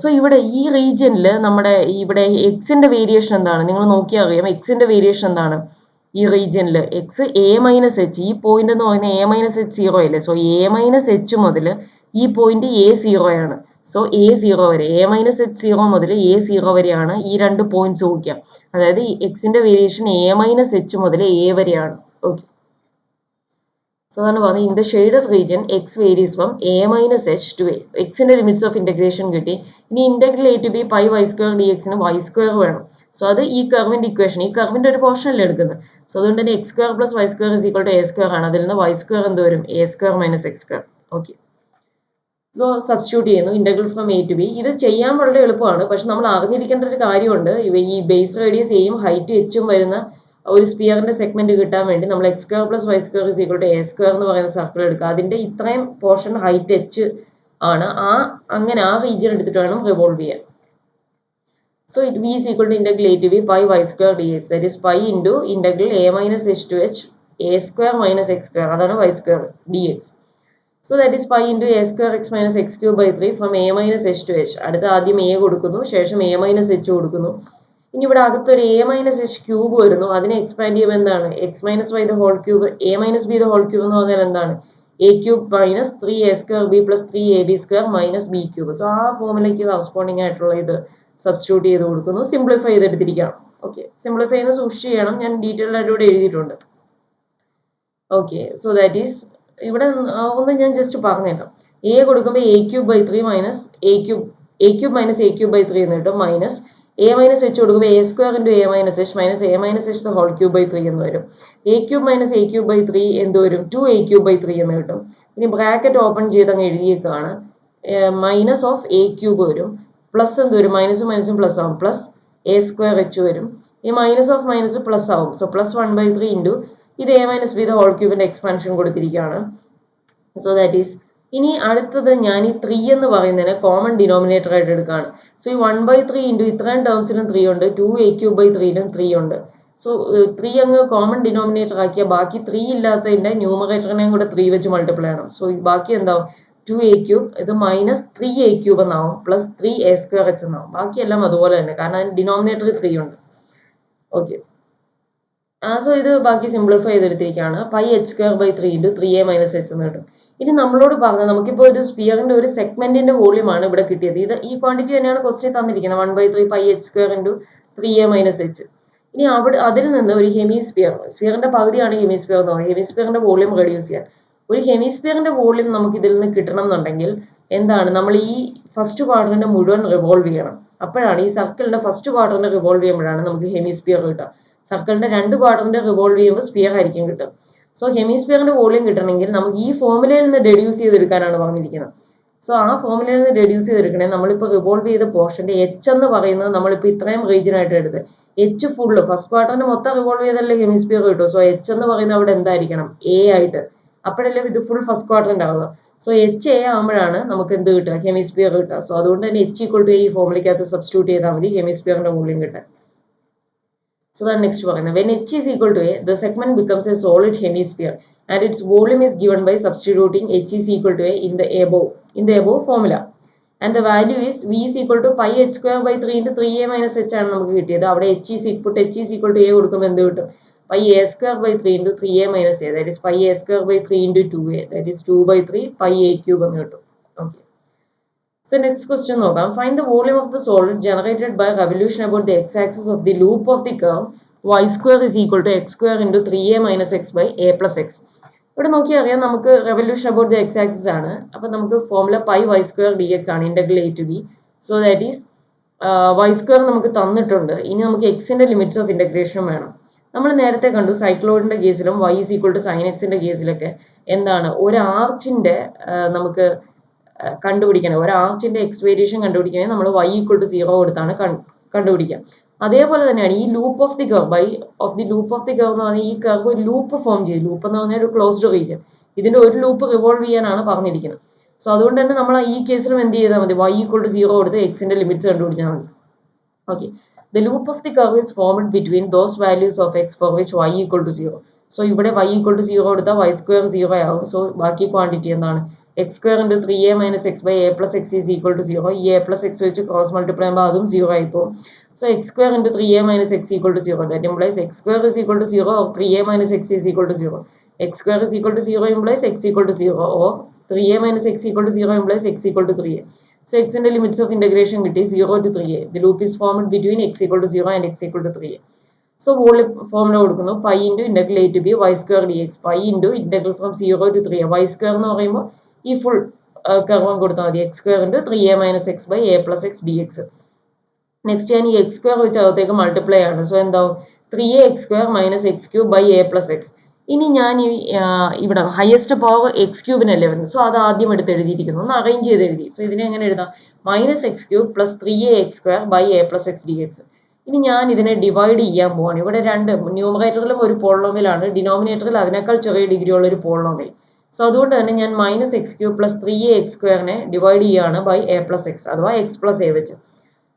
A: സോ ഇവിടെ ഈ റീജിയനിൽ നമ്മുടെ ഇവിടെ എക്സിന്റെ വേരിയേഷൻ എന്താണ്, നിങ്ങൾ നോക്കിയാൽ അറിയാം. എക്സിന്റെ വേരിയേഷൻ എന്താണ് ഈ റീജിയനിൽ, എക്സ് a - h, ഈ പോയിന്റ് എന്ന് പറയുന്നത് a - h 0 അല്ലേ. സോ a - h മുതൽ ഈ പോയിന്റ് A0 ആണ്. സോ A0 വരെ, a - h 0 മുതൽ A0 വരെയാണ് ഈ രണ്ട് പോയിന്റ്സ് നോക്കുക. അതായത് എക്സിന്റെ വേരിയേഷൻ a - h മുതൽ a വരെയാണ്. ഓക്കെ, സോ അതാണ് പറഞ്ഞത്, in the shaded region X varies from a - h to a. എക്സിന്റെ ലിമിറ്റ്സ് ഓഫ് ഇന്റഗ്രേഷൻ കിട്ടി. ഇനി integral a to b π y² dx ന് y² വേണം. സോ അത് ഈ കർവിന്റെ ഇക്വേഷൻ, ഈ കർവിന്റെ ഒരു പോർഷൻ അല്ലേ എടുക്കുന്നത്. സോ അതുകൊണ്ട് തന്നെ x² + y² = a² ആണ്. അതിൽ നിന്ന് y² എന്ത് വരും, a² - x². Okay, so substitute ചെയ്യുന്നു, integral from a to b. ഇത് ചെയ്യാൻ വളരെ എളുപ്പമാണ്, പക്ഷെ നമ്മൾ അറിഞ്ഞിരിക്കേണ്ട ഒരു കാര്യമുണ്ട്. ഈ ബേസ് റേഡിയസ് എയും ഹൈറ്റ് എച്ചും വരുന്ന ഒരു സ്പിയറിന്റെ സെഗ്മെന്റ് കിട്ടാൻ വേണ്ടി നമ്മൾ x² + y² = a² എന്ന് പറയുന്ന സർക്കിൾ എടുക്കുക. അതിന്റെ ഇത്രയും പോർഷൻ ഹൈറ്റ് h ആണ്. അങ്ങനെ ആ റീജിയൻ എടുത്തിട്ട് വേണം റിവോൾവ് ചെയ്യാൻ. So v is equal to integral a to b π y² dx, that is π into integral a - h to h a² - x², അതാണ് y² dx. So that is pi into a² x - x³/3 from a - h to h. അടുത്ത ആദ്യം a കൊടുക്കുന്നു, ശേഷം a - h കൊടുക്കുന്നു. ഇനി ഇവിടെ അകത്തൊരു a - h³ വരുന്നു. അതിനെ എക്സ്പാൻഡ് ചെയ്യുമ്പോൾ എന്താണ്, x - y the whole cube, a - b the whole cube എന്ന് പറഞ്ഞാൽ എന്താണ്, a³ - 3a² b + 3ab² - b³. So ആ ഫോമിലേക്ക് കറസ്പോണ്ടിങ് ആയിട്ടുള്ള ഇത് സബ്സ്റ്റിറ്റ്യൂട്ട് ചെയ്ത് കൊടുക്കുന്നു. സിംപ്ലിഫൈ ചെയ്തെടുത്തിരിക്കണം. ഓക്കെ, സിംപ്ലിഫൈ ചെയ്യുന്നത് സൂക്ഷിച്ച് ചെയ്യണം, ഞാൻ ഡീറ്റെയിൽ ആയിട്ട് ഇവിടെ എഴുതിയിട്ടുണ്ട്. ഓക്കെ, സോ ദാറ്റ് ഈസ് ഇവിടെ ഒന്ന് ഞാൻ ജസ്റ്റ് പറഞ്ഞേക്കാം. എ കൊടുക്കുമ്പോൾ a cube by 3 minus a cube minus a cube by 3 എന്ന് കിട്ടും. മൈനസ് എ മൈനസ് എച്ച് കൊടുക്കുമ്പോൾ a square into a minus h minus a minus h the whole cube by 3 എന്ന് വരും. A cube minus a cube by 3 എന്ത് വരും? 2 a cube by 3 എന്ന് കിട്ടും. ഇനി ബ്രാക്കറ്റ് ഓപ്പൺ ചെയ്ത് അങ്ങ് എഴുതിയേക്കാണ്. മൈനസ് ഓഫ് എ ക്യൂബ് വരും, പ്ലസ് എന്ത് വരും? മൈനസും മൈനസും പ്ലസ് ആവും, പ്ലസ് എ സ്ക്വയർ എച്ച് വരും. ഈ മൈനസ് ഓഫ് മൈനസ് പ്ലസ് ആവും. സോ പ്ലസ് 1/3 ഇൻറ്റു ഇത് a minus b the whole ക്യൂബിന്റെ എക്സ്പാൻഷൻ കൊടുത്തിരിക്കുകയാണ്. സോ ദാറ്റ് ഈസ്, ഇനി അടുത്തത് ഞാൻ ഈ 3 എന്ന് പറയുന്നതിനെ കോമൺ ഡിനോമിനേറ്റർ ആയിട്ട് എടുക്കുകയാണ്. സോ ഈ 1/3 ഇൻറ്റു ഇത്രയും ടേംസിലും 3 ഉണ്ട്, 2a ക്യൂബ് ബൈ 3ലും 3 ഉണ്ട്. സോ 3 അങ്ങ് കോമൺ ഡിനോമിനേറ്റർ ആക്കിയാൽ ബാക്കി 3 ഇല്ലാത്തതിന്റെ ന്യൂമറേറ്ററിനെയും കൂടെ 3 വെച്ച് മൾട്ടിപ്ലൈ ചെയ്യണം. സോ ബാക്കി എന്താവും? 2a ക്യൂബ്, ഇത് മൈനസ് 3a ക്യൂബ് എന്നാവും, പ്ലസ് 3a സ്ക്വയർ എച്ച് എന്നാവും. ബാക്കിയെല്ലാം അതുപോലെ തന്നെ, കാരണം അതിന് ഡിനോമിനേറ്റർ 3 ഉണ്ട്. ഓക്കെ, സോ ഇത് ബാക്കി സിംപ്ലിഫൈ ചെയ്തെടുത്തിരിക്കുകയാണ്. Pi h square by 3 into 3a minus h എന്ന് കിട്ടും. ഇനി നമ്മളോട് പറഞ്ഞത് നമുക്കിപ്പോൾ ഒരു സ്പിയറിന്റെ ഒരു സെഗ്മെന്റിന്റെ വോളിയമാണ് ഇവിടെ കിട്ടിയത്. ഇത് ഈ ക്വാണ്ടിറ്റി തന്നെയാണ് ക്വസ്റ്റ്യൻ തന്നിരിക്കുന്നത്, 1/3 pi h square into 3a minus H. ഇനി അതിൽ നിന്ന് ഒരു സ്പിയറിന്റെ പകുതിയാണ് ഹെമിസ്പിയർ എന്ന് പറയുന്നത്. ഹെമിസ്പിയറിന്റെ വോളിയം റെഡ്യൂസ് ചെയ്യാൻ ഒരു ഹെമിസ്പിയറിന്റെ വോളിയം നമുക്ക് ഇതിൽ നിന്ന് കിട്ടണം എന്നുണ്ടെങ്കിൽ എന്താണ്, നമ്മൾ ഈ ഫസ്റ്റ് ക്വാഡ്രന്റ് മുഴുവൻ റിവോൾവ് ചെയ്യണം. അപ്പോഴാണ് ഈ സർക്കിളിന്റെ ഫസ്റ്റ് ക്വാഡ്രന്റ് റിവോൾവ് ചെയ്യുമ്പോഴാണ് നമുക്ക് ഹെമിസ്പിയർ കിട്ടുക. സർക്കിളിന്റെ 2 ക്വാഡ്രന്റ് റിവോൾവ് ചെയ്യുമ്പോൾ സ്പിയർ ആയിരിക്കും കിട്ടും. സോ ഹെമിസ്പിയറിന്റെ വോളിയം കിട്ടണമെങ്കിൽ നമുക്ക് ഈ ഫോർമുലയിൽ നിന്ന് ഡെഡ്യൂസ് ചെയ്തെടുക്കാനാണ് പറഞ്ഞിരിക്കുന്നത്. സോ ആ ഫോർമുലയിൽ നിന്ന് ഡെഡ്യൂസ് ചെയ്തെടുക്കണേ നമ്മളിപ്പോൾ റിവോൾവ് ചെയ്ത പോർഷന്റെ എച്ച് എന്ന് പറയുന്നത് നമ്മളിപ്പോൾ ഇത്രയും റീജിയൻ ആയിട്ട് എടുത്ത് എച്ച് ഫുള്ള് ഫസ്റ്റ് ക്വാർട്ടറിന് മൊത്തം റിവോൾവ് ചെയ്തല്ലേ ഹെമിസ്പിയർ കിട്ടും. സോ എച്ച് എന്ന് പറയുന്നത് അവിടെ എന്തായിരിക്കണം? എ ആയിട്ട്. അപ്പോഴല്ലേ ഇത് ഫുൾ ഫസ്റ്റ് ക്വാർട്ടറിന്റെ ആവുക. സോ എച്ച് എ ആകുമ്പോഴാണ് നമുക്ക് എന്ത് കിട്ടുക? ഹെമിസ്പിയർ കിട്ടുക. സോ അതുകൊണ്ട് തന്നെ എച്ച് ഈക്വൽ ടു ഈ ഫോർമുലയ്ക്കകത്ത് സബ്സ്റ്റിറ്റ്യൂട്ട് ചെയ്താൽ മതി ഹെമിസ്പിയറിന്റെ വോളിയം കിട്ടാൻ. So the next one, when h is equal to a, the segment becomes a solid hemisphere and its volume is given by substituting h is equal to a in the above formula. And the value is v is equal to pi h square by 3 into 3a minus h ആണ് നമുക്ക് കിട്ടിയത്. അവിടെ h is equal to a കൊടുക്കുമ്പോൾ എന്ത് കിട്ടും? pi a square by 3 into 3a minus a, that is pi a square by 3 into 2a, that is 2/3 pi a cube എന്ന് കിട്ടും. Okay. So next question നോക്കാം. Find the volume of the solid generated by revolution about the x-axis of the loop of the curve y square is equal to x square into 3a minus x by a plus x. ഇവിടെ നോക്കിയാൽ അറിയാം നമുക്ക് revolution about the x-axis ആണ്. അപ്പോൾ നമുക്ക് formula pi y square dx ആണ്, integral a to b. So that is y square നമുക്ക് തന്നിട്ടുണ്ട്. ഇനി നമുക്ക് x-ന്റെ ലിമിറ്റ്സ് ഓഫ് ഇന്റഗ്രേഷൻ വേണം. നമ്മൾ നേരത്തെ കണ്ടു സൈക്ലോയിഡിന്റെ കേസിലും y is equal to sin x-ന്റെ കേസിലൊക്കെ എന്താണ്, ഒരു ആർച്ചിന്റെ നമുക്ക് കണ്ടുപിടിക്കണം. ഒരു ആർച്ചിന്റെ എക്സ് വേരിയേഷൻ കണ്ടുപിടിക്കണമെങ്കിൽ നമ്മൾ y ഈക്വൽ ടു 0 കൊടുത്താണ് കണ്ടുപിടിക്കുക. അതേപോലെ തന്നെയാണ് ഈ ലൂപ്പ് ഓഫ് ദി കർവ് എന്ന് പറഞ്ഞാൽ ഈ കർവ് ഒരു ലൂപ്പ് ഫോം ചെയ്യും. ലൂപ്പ് എന്ന് പറഞ്ഞാൽ ഒരു ക്ലോസ്ഡ് റീജിയൻ. ഇതിന്റെ ഒരു ലൂപ്പ് റിവോൾവ് ചെയ്യാനാണ് പറഞ്ഞിരിക്കുന്നത്. സോ അതുകൊണ്ട് തന്നെ നമ്മൾ ഈ കേസിലും എന്ത് ചെയ്താൽ മതി? y ഈക്വൽ ടു 0 കൊടുത്ത് എക്സിന്റെ ലിമിറ്റ്സ് കണ്ടുപിടിച്ചാൽ മതി. Okay, the loop of the curve is formed between those values of x for which y equal to 0. So ഇവിടെ y equal to 0 കൊടുത്താൽ y square 0 ആവും. സോ ബാക്കി ക്വാണ്ടിറ്റി എന്താണ്? x square into 3a minus x by a plus x is equal to 0. ഈ a plus x വെച്ച് cross multiply ചെയ്യുമ്പോൾ അതും 0 ആയിപ്പോവും. So x square into 3a minus x equal to 0. That implies x square is equal to 0 or 3a minus x is equal to 0. x square is equal to 0 implies x equal to 0 or 3a minus x equal to 0 implies x equal to 3a. So x in the limits of integration കിട്ടി 0 to 3a. The loop is formed between x equal to 0 and x equal to 3a. So volume formula കൊടുക്കുന്നു pi into integral a to b y square dx. Pi into integral from 0 to 3a. y square എന്ന് പറയുമ്പോൾ ഈ full curve കൊടുത്താൽ മതി. x square into 3a minus x by a plus x dx. Next ഞാൻ ഈ x square വെച്ച് അകത്തേക്ക് multiply ആണ്. സോ എന്താവും? 3ax square minus x cube by a plus x. ഇനി ഞാൻ ഇവിടെ ഹയസ്റ്റ് പവർ എക്സ് ക്യൂബിനല്ലേ വരുന്നത്. സോ അത് ആദ്യം എടുത്ത് എഴുതിയിരിക്കുന്നു, ഒന്ന് അറേഞ്ച് ചെയ്ത് എഴുതി. സോ ഇതിനെ എങ്ങനെ എഴുതാം? Minus x cube plus 3ax square by a plus x dx. ഇനി ഞാൻ ഇതിനെ ഡിവൈഡ് ചെയ്യാൻ പോവാണ്. ഇവിടെ രണ്ട് ന്യൂമറേറ്ററിലും ഒരു പോളിനോമിയലാണ്, ഡിനോമിനേറ്ററിൽ അതിനേക്കാൾ ചെറിയ ഡിഗ്രി ഉള്ള ഒരു പോളിനോമിയൽ. സോ അതുകൊണ്ട് തന്നെ ഞാൻ minus x cube plus 3ax square divide ചെയ്യുകയാണ് ബൈ a plus x അഥവാ x plus a വെച്ച്.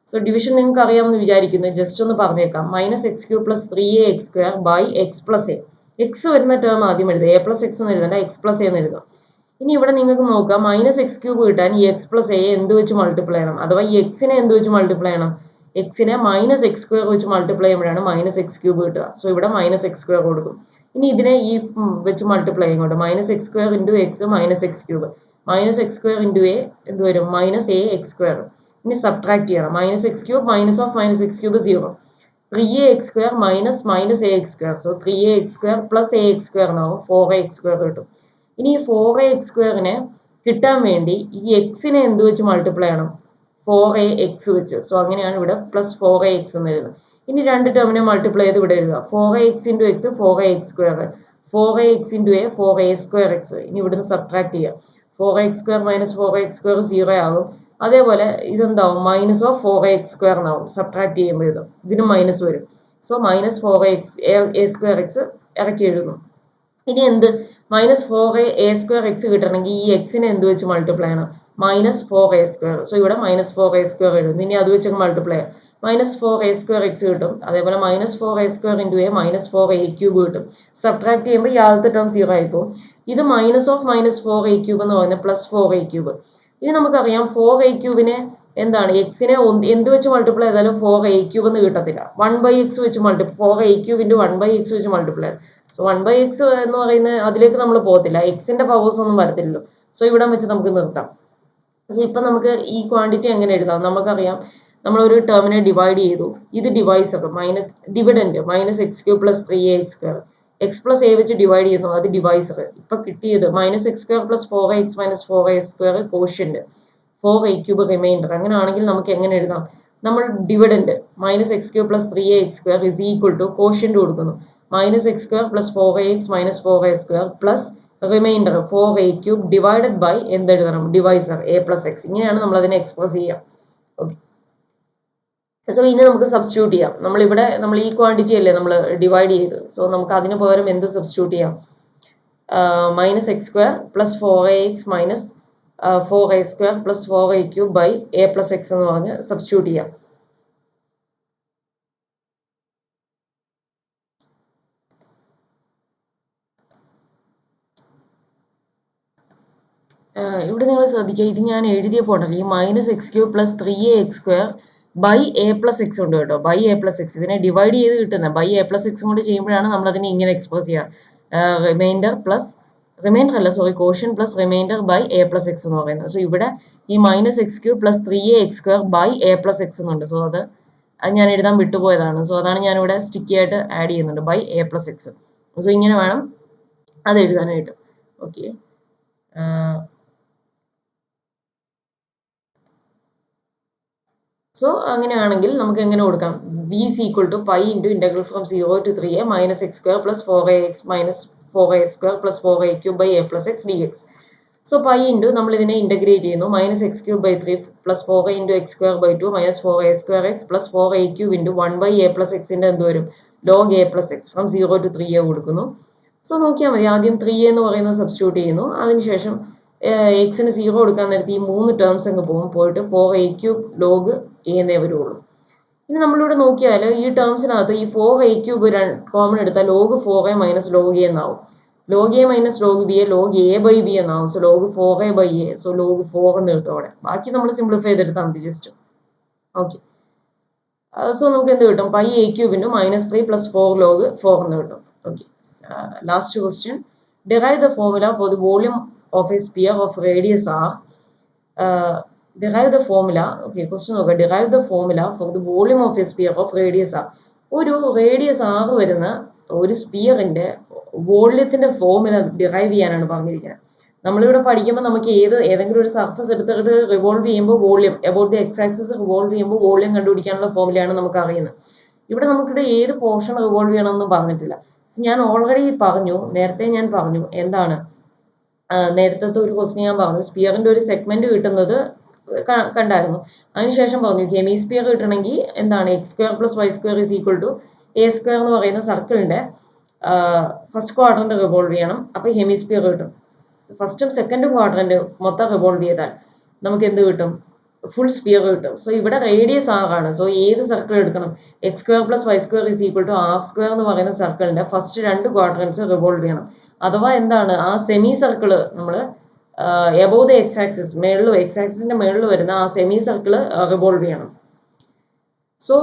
A: സോ ഡിവിഷൻ നിങ്ങൾക്ക് അറിയാമെന്ന് വിചാരിക്കുന്നു, ജസ്റ്റ് ഒന്ന് പറഞ്ഞേക്കാം. Minus x cube plus 3ax square by x plus a. എക്സ് വരുന്ന ടേം ആദ്യം എഴുതുക, എ പ്ലസ് എക്സ് എന്ന് എഴുതണ്ട, എക്സ് പ്ലസ് എന്ന് എഴുതുക. ഇനി ഇവിടെ നിങ്ങൾക്ക് നോക്കാം, മൈനസ് എക്സ് ക്യൂബ് കിട്ടാൻ ഈ എക്സ് പ്ലസ് എ എന്ത് വെച്ച് മൾട്ടിപ്ലൈ ചെയ്യണം, അഥവാ ഈ എക്സിനെ എന്ത് വെച്ച് മൾട്ടിപ്ലൈ ചെയ്യണം? എക്സിനെ മൈനസ് എക്സ് സ്ക്വയർ വെച്ച് മൾട്ടിപ്ലൈ ചെയ്യുമ്പോഴാണ് മൈനസ് എക്സ് ക്യൂബ് കിട്ടുക. സോ ഇവിടെ മൈനസ് എക്സ് സ്ക്വയർ കൊടുക്കും. ഇനി ഇതിനെ ഈ വെച്ച് മൾട്ടിപ്ലൈ ചെയ്യും, minus x square into X minus x cube. Minus x square into A എന്ത് വരും? Minus A X square. ഇനി സബ്ട്രാക്ട് ചെയ്യണം. Minus x cube minus of minus x cube 0. 3ax square minus minus ax square. So 3ax square plus ax square now 4ax square കിട്ടും. ഇനി ഈ 4ax square കിട്ടാൻ വേണ്ടി ഈ എക്സിനെ എന്ത് വെച്ച് മൾട്ടിപ്ലൈ ചെയ്യണം? 4ax വെച്ച്. സോ അങ്ങനെയാണ് ഇവിടെ പ്ലസ് 4ax എന്ന് എഴുതുന്നത്. ഇനി രണ്ട് ടേമിനെ മൾട്ടിപ്ലൈ ചെയ്ത് ഇവിടെ എഴുതുക. 4ax into X 4ax square, 4ax into A 4a square X. ഇനി ഇവിടുന്ന് സബ്ട്രാക്ട് ചെയ്യുക. 4ax square minus 4ax square 0 ആകും. അതേപോലെ ഇതെന്താവും? മൈനസ് ഓഫ് 4ax സ്ക്വയർ എന്നാവും. സബ്ട്രാക്ട് ചെയ്യുമ്പോൾ ഇതിന് മൈനസ് വരും. So minus 4ax A square X ഇറക്കി എഴുതുന്നു. ഇനി എന്ത്? മൈനസ് 4a സ്ക്വയർ എക്സ് കിട്ടണമെങ്കിൽ ഈ എക്സിനെ എന്ത് വെച്ച് മൾട്ടിപ്ലൈ ചെയ്യണം? Minus 4a square. സോ ഇവിടെ മൈനസ് 4a സ്ക്വയർ എഴുതുന്നു. ഇനി അത് വെച്ച് മൾട്ടിപ്ലൈ ചെയ്യാം. മൈനസ് 4a സ്ക്വയർ എക്സ് കിട്ടും. അതേപോലെ minus 4a square into a minus 4a cube കിട്ടും. സബ്ട്രാക്ട് ചെയ്യുമ്പോൾ ഈ ആദ്യത്തെ ടേം 0 ആയിപ്പോവും. ഇത് minus of minus 4a cube എന്ന് പറയുന്നത് പ്ലസ് 4a ക്യൂബ്. ഇനി നമുക്കറിയാം 4a ക്യൂബിനെ എന്താണ്? എക്സിനെ എന്ത് വെച്ച് മൾട്ടിപ്ലൈ ചെയ്താലും 4a ക്യൂബ് എന്ന് കിട്ടത്തില്ല. 1/x വെച്ച് multiply 4a cube into 1/x വെച്ച് മൾട്ടിപ്ലൈ. സോ 1/x എന്ന് പറയുന്നത് അതിലേക്ക് നമ്മൾ പോകത്തില്ല. എക്സിന്റെ പവേഴ്സ് ഒന്നും വരത്തില്ലല്ലോ. സോ ഇവിടെ വെച്ച് നമുക്ക് നിർത്താം. സോ ഇപ്പം നമുക്ക് ഈ ക്വാണ്ടിറ്റി എങ്ങനെ എഴുതാം? നമുക്കറിയാം നമ്മളൊരു ടേമിനെ ഡിവൈഡ് ചെയ്തു. ഇത് divisor minus dividend minus x cube plus 3ax square. X plus a വെച്ച് ഡിവൈഡ് ചെയ്യുന്നു, അത് ഡിവൈസർ. ഇപ്പൊ കിട്ടിയത് minus x square plus 4ax minus 4a square quotient 4a cube remainder. അങ്ങനെയാണെങ്കിൽ നമുക്ക് എങ്ങനെ എഴുതാം? നമ്മൾ dividend minus x cube plus 3ax square is equal to quotient കൊടുക്കുന്നു. Minus x square plus 4ax minus 4a square plus remainder 4a cube divided by എന്തെഴുതണം? Divisor a plus X. ഇങ്ങനെയാണ് നമ്മൾ അതിനെ എക്സ്പ്രസ് ചെയ്യുക. ഓക്കെ. സോ ഇനി നമുക്ക് substitute ചെയ്യാം. നമ്മൾ ഈ ക്വാണ്ടിറ്റി അല്ലേ നമ്മൾ ഡിവൈഡ് ചെയ്ത്. സോ നമുക്ക് അതിന് പകരം എന്ത് സബ്സ്റ്റിറ്റ്യൂട്ട് ചെയ്യാം? Minus x square plus 4ax minus 4a square plus 4a cube by a plus x എന്ന് പറഞ്ഞ് സബ്സ്റ്റിറ്റ്യൂട്ട് ചെയ്യാം. ഇവിടെ നിങ്ങൾ ശ്രദ്ധിക്കുക, ഇത് ഞാൻ എഴുതിയ പോട്ടല്ല. ഈ minus x cube plus 3ax square by a plus x ഉണ്ട് കേട്ടോ. ബൈ a പ്ലസ് എക്സ് ഇതിനെ ഡിവൈഡ് ചെയ്ത് കിട്ടുന്നത് ബൈ a പ്ലസ് എക്സും കൊണ്ട് ചെയ്യുമ്പോഴാണ് നമ്മൾ അതിനെ ഇങ്ങനെ എക്സ്പ്രസ് ചെയ്യുക. റിമൈൻഡർ അല്ല sorry quotient plus remainder by a plus x എന്ന് പറയുന്നത്. സോ ഇവിടെ ഈ minus x cube plus 3ax square by a plus x എന്നുണ്ട്. സോ അത് ഞാൻ എഴുതാൻ വിട്ടുപോയതാണ്. സോ അതാണ് ഞാനിവിടെ സ്റ്റിക്കി ആയിട്ട് ആഡ് ചെയ്യുന്നുണ്ട് by a plus x. So ഇങ്ങനെ വേണം അത് എഴുതാനായിട്ട്. ഓക്കെ. സോ അങ്ങനെയാണെങ്കിൽ നമുക്ക് എങ്ങനെ കൊടുക്കാം? v is equal to pi into integral from 0 to 3a minus x square plus 4ax minus 4a square plus 4a cube by a plus x dx. So pi into നമ്മൾ ഇതിനെ integrate ചെയ്യുന്നു. Minus x cube by 3 plus 4a into x square by 2 minus 4a square x plus 4a cube into 1 by a plus എക്സിൻ്റെ എന്ത് വരും? Log a plus x from 0 to 3a കൊടുക്കുന്നു. So നോക്കിയാൽ മതി. ആദ്യം 3a എന്ന് പറയുന്നത് സബ്സ്റ്റിറ്റ്യൂട്ട് ചെയ്യുന്നു. അതിനുശേഷം എക്സിന് 0 കൊടുക്കാൻ നേരത്ത് ഈ 3 ടേംസ് അങ്ങ് പോകും. പോയിട്ട് 4a ക്യൂബ് ലോഗ് a എന്നേ വരുള്ളൂ. ഇനി നമ്മളിവിടെ നോക്കിയാൽ ഈ ടേംസിനകത്ത് ഈ 4a ക്യൂബ് കോമൺ എടുത്താൽ log 4a minus log a എന്നാവും. Log a minus log b a log a by b എന്നാവും. So log 4a by a. So log 4 എന്ന് കിട്ടും അവിടെ. ബാക്കി നമ്മൾ സിംപ്ലിഫൈ ചെയ്തെടുത്താൽ മതി ജസ്റ്റ്. ഓക്കെ. സോ നമുക്ക് എന്ത് കിട്ടും? Pi a cube into minus 3 plus 4 log 4 എന്ന് കിട്ടും. Okay. Last question. Derive the formula for the volume of a sphere of radius r. Derive the formula. Okay, question നോക്കുക. Derive the formula for the volume of a sphere of radius r. ഒരു radius r വരുന്ന ഒരു സ്പിയറിന്റെ വോള്യത്തിന്റെ formula derive ചെയ്യാനാണ് പറഞ്ഞിരിക്കുന്നത്. നമ്മളിവിടെ പഠിക്കുമ്പോൾ നമുക്ക് ഏതെങ്കിലും ഒരു സർഫസ് എടുത്തിട്ട് റിവോൾവ് ചെയ്യുമ്പോൾ volume about the x axis revolve ചെയ്യുമ്പോൾ വോള്യം കണ്ടുപിടിക്കാനുള്ള ഫോർമുലയാണ് നമുക്ക് അറിയുന്നത്. ഇവിടെ നമുക്കിവിടെ ഏത് പോർഷൻ റിവോൾവ് ചെയ്യണമെന്നും പറഞ്ഞിട്ടില്ല. ഞാൻ ഓൾറെഡി നേരത്തെ ഞാൻ പറഞ്ഞു എന്താണ് നേരത്തെ ഒരു ക്വസ്റ്റ്യൻ ഞാൻ പറഞ്ഞു സ്പിയറിന്റെ ഒരു സെഗ്മെന്റ് കിട്ടുന്നത് കണ്ടായിരുന്നു. അതിനുശേഷം പറഞ്ഞു ഹെമിസ്പിയർ കിട്ടണമെങ്കിൽ എന്താണ് x square plus y square is equal to a square എന്ന് പറയുന്ന സർക്കിളിന്റെ ഫസ്റ്റ് ക്വാഡ്രന്റ് റിവോൾവ് ചെയ്യണം. അപ്പോൾ ഹെമിസ്പിയർ കിട്ടും. ഫസ്റ്റും സെക്കൻഡും ക്വാഡ്രന്റ് മൊത്തം റിവോൾവ് ചെയ്താൽ നമുക്ക് എന്ത് കിട്ടും? ഫുൾ സ്പിയർ കിട്ടും. സോ ഇവിടെ റേഡിയസ് r ആണ്. സോ ഏത് സർക്കിൾ എടുക്കണം? X square plus y square is equal to r square എന്ന് പറയുന്ന സർക്കിളിന്റെ ഫസ്റ്റ് 2 ക്വാഡ്രന്റ്സ് റിവോൾവ് ചെയ്യണം. അഥവാ എന്താണ് ആ സെമി സർക്കിള് നമ്മൾ above the x axis x ആക്സിന്റെ മേളിൽ വരുന്ന ആ സെമി സർക്കിള് റിവോൾവ് ചെയ്യണം. സോ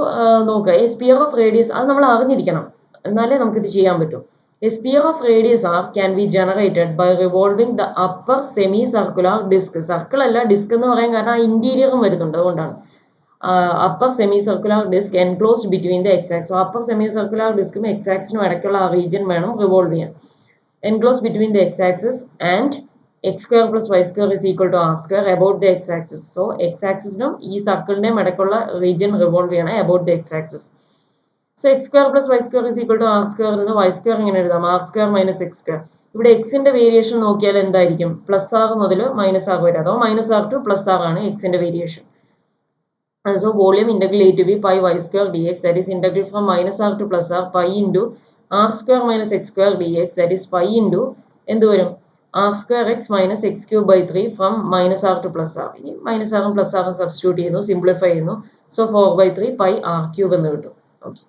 A: നോക്കുക, എ സ്പിയർ ഓഫ് റേഡിയസ് അത് നമ്മൾ അറിഞ്ഞിരിക്കണം, എന്നാലേ നമുക്ക് ഇത് ചെയ്യാൻ പറ്റും. A sphere of radius r can be generated by revolving the upper semi circular disc. Circle അല്ല ഡിസ്ക് എന്ന് പറയാൻ കാരണം ആ ഇന്റീരിയറും വരുന്നുണ്ട്, അതുകൊണ്ടാണ്. Upper semi circular disc enclosed between the x axis. Upper semi circular ഡിസ്കും X ആക്സിനും ഇടയ്ക്കുള്ള ആ റീജിയൻ വേണം റിവോൾവ് ചെയ്യാൻ. Enclosed between the x-axis and x square plus y square is equal to r square about the x axis. So x axis നും ഈ സർക്കിളിന്റെയും ഇടയ്ക്കുള്ള region revolve ചെയ്യണം about the x axis. So x square plus y square is equal to r square എന്ന് y square ഇങ്ങനെ എഴുതാം r square minus x square. ഇവിടെ x-ന്റെ variation നോക്കിയാൽ എന്തായിരിക്കും പ്ലസ് ആർ മുതൽ മൈനസ് ആർ വരെ അഥവാ minus r to plus r ആണ് x-ന്റെ variation. So volume integral a to b pi y square dx, that is integral from minus r to plus r pi into r square minus x square dx, that is pi into എന്ത് വരും r square x minus x cube by 3 from minus r to plus r. ഇനി minus ആറും plus ആറും substitute ചെയ്യുന്നു, simplify ചെയ്യുന്നു. So 4 by 3 pi r cube എന്ന് കിട്ടും. Okay.